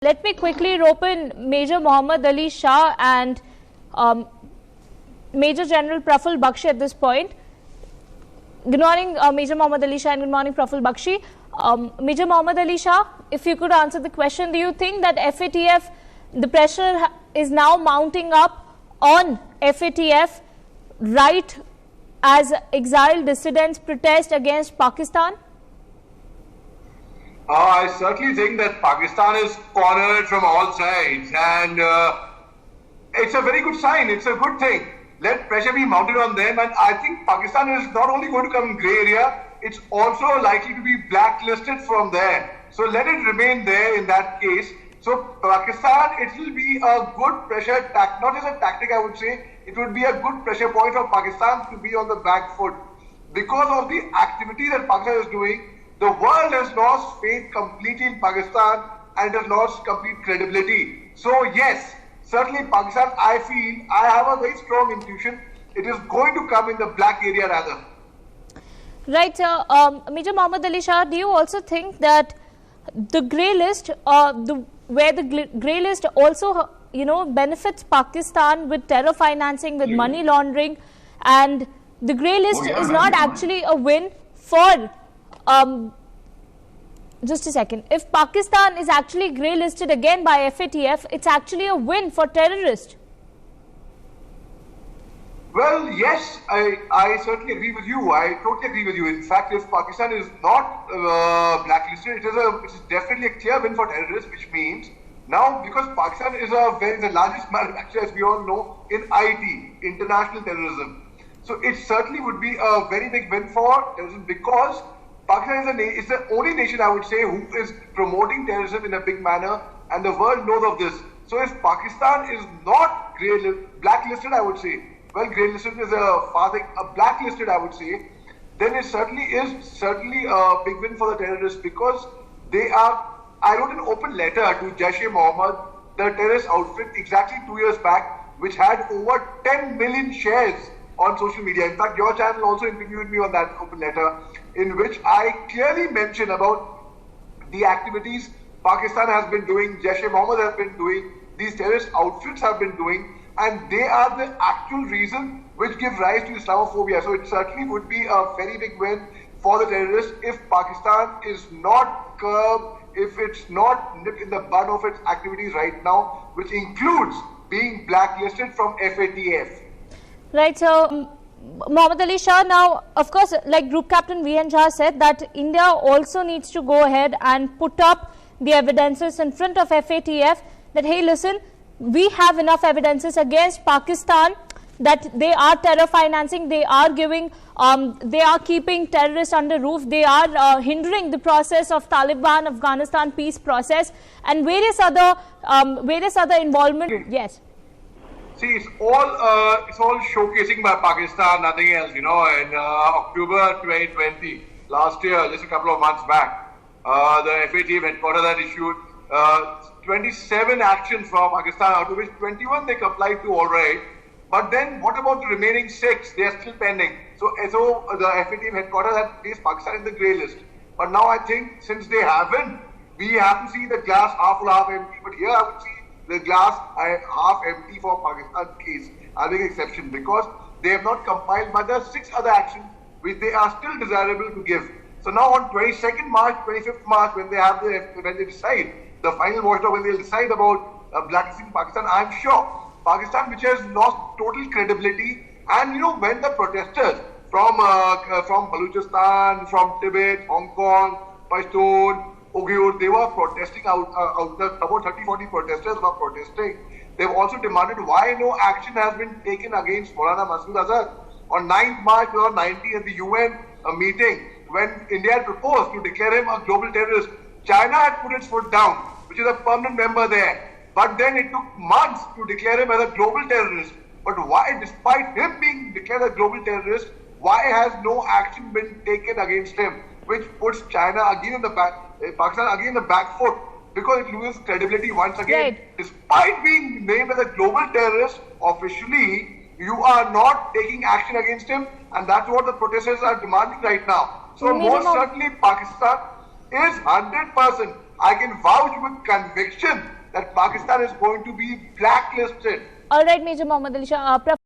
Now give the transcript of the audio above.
Let me quickly rope in Major Mohammad Ali Shah and Major General Praful Bakshi at this point. Good morning, Major Mohammad Ali Shah, and good morning, Praful Bakshi. Major Mohammad Ali Shah, if you could answer the question, do you think that FATF, the pressure is now mounting up on FATF right as exiled dissidents protest against Pakistan? I certainly think that Pakistan is cornered from all sides, and it's a very good sign. It's a good thing. Let pressure be mounted on them, and I think Pakistan is not only going to come in grey area, it's also likely to be blacklisted from there. So let it remain there in that case. So Pakistan, it will be a good pressure tactic, not just a tactic, I would say. It would be a good pressure point for Pakistan to be on the back foot. Because of the activity that Pakistan is doing, the world has lost faith completely in Pakistan and has lost complete credibility. So yes, certainly Pakistan, I feel, I have a very strong intuition, it is going to come in the black area rather. Right, Major Mohammad Ali Shah, do you also think that the grey list, where the grey list also, benefits Pakistan with terror financing, with money laundering, and the grey list is not actually a win for just a second. If Pakistan is actually grey listed again by FATF, it's actually a win for terrorists. Well, yes, I certainly agree with you. I totally agree with you. In fact, if Pakistan is not blacklisted, it is definitely a clear win for terrorists, which means now, because Pakistan is the largest manufacturer, as we all know, in IT, international terrorism. So it certainly would be a very big win for terrorism, because Pakistan is the only nation, I would say, who is promoting terrorism in a big manner, and the world knows of this. So if Pakistan is not blacklisted, I would say, well, grey-listed is blacklisted, I would say, then it certainly is a big win for the terrorists, because they are. I wrote an open letter to Jaish-e-Mohammed, the terrorist outfit, exactly 2 years back, which had over 10 million shares on social media. In fact, your channel also interviewed me on that open letter, in which I clearly mention about the activities Pakistan has been doing, Jaish-e-Mohammed has been doing, these terrorist outfits have been doing, and they are the actual reason which give rise to Islamophobia. So it certainly would be a very big win for the terrorists if Pakistan is not curbed, if it's not nipped in the bud of its activities right now, which includes being blacklisted from FATF. Right, so Mohammad Ali Shah, now of course, like Group Captain VN Jha said, that India also needs to go ahead and put up the evidences in front of FATF that, hey, listen, we have enough evidences against Pakistan that they are terror financing, they are giving, they are keeping terrorists under roof, they are hindering the process of Taliban Afghanistan peace process, and various other involvement. Yes. See, it's all showcasing by Pakistan, nothing else. In October 2020, last year, just a couple of months back, the FATF headquarters had issued 27 actions from Pakistan, out of which 21 they complied to already. But then, what about the remaining 6? They are still pending. So the FATF headquarters had placed Pakistan in the grey list. But now I think, since they haven't, we have to see the glass half full, half empty. But here I would see the glass half empty for Pakistan case, having exception, because they have not compiled, but there are 6 other actions which they are still desirable to give. So now on 22nd March, 25th March, when they decide, the final watchdog, when they decide about blacklisting Pakistan, I'm sure Pakistan, which has lost total credibility, and when the protesters from Balochistan, from Tibet, Hong Kong, Pashtun, Uyghur, they were protesting about 30-40 protesters were protesting. They've also demanded why no action has been taken against Maulana Masood Azhar. On 9th March 2019 at the UN meeting, when India had proposed to declare him a global terrorist, China had put its foot down, which is a permanent member there. But then it took months to declare him as a global terrorist. But why, despite him being declared a global terrorist, why has no action been taken against him? Which puts China again in the Pakistan again in the back foot, because it loses credibility once again. Right. Despite being named as a global terrorist, officially, you are not taking action against him, and that's what the protesters are demanding right now. So most certainly Pakistan is 100% I can vouch with conviction that Pakistan is going to be blacklisted. All right, Major Mohammad Ali Shah.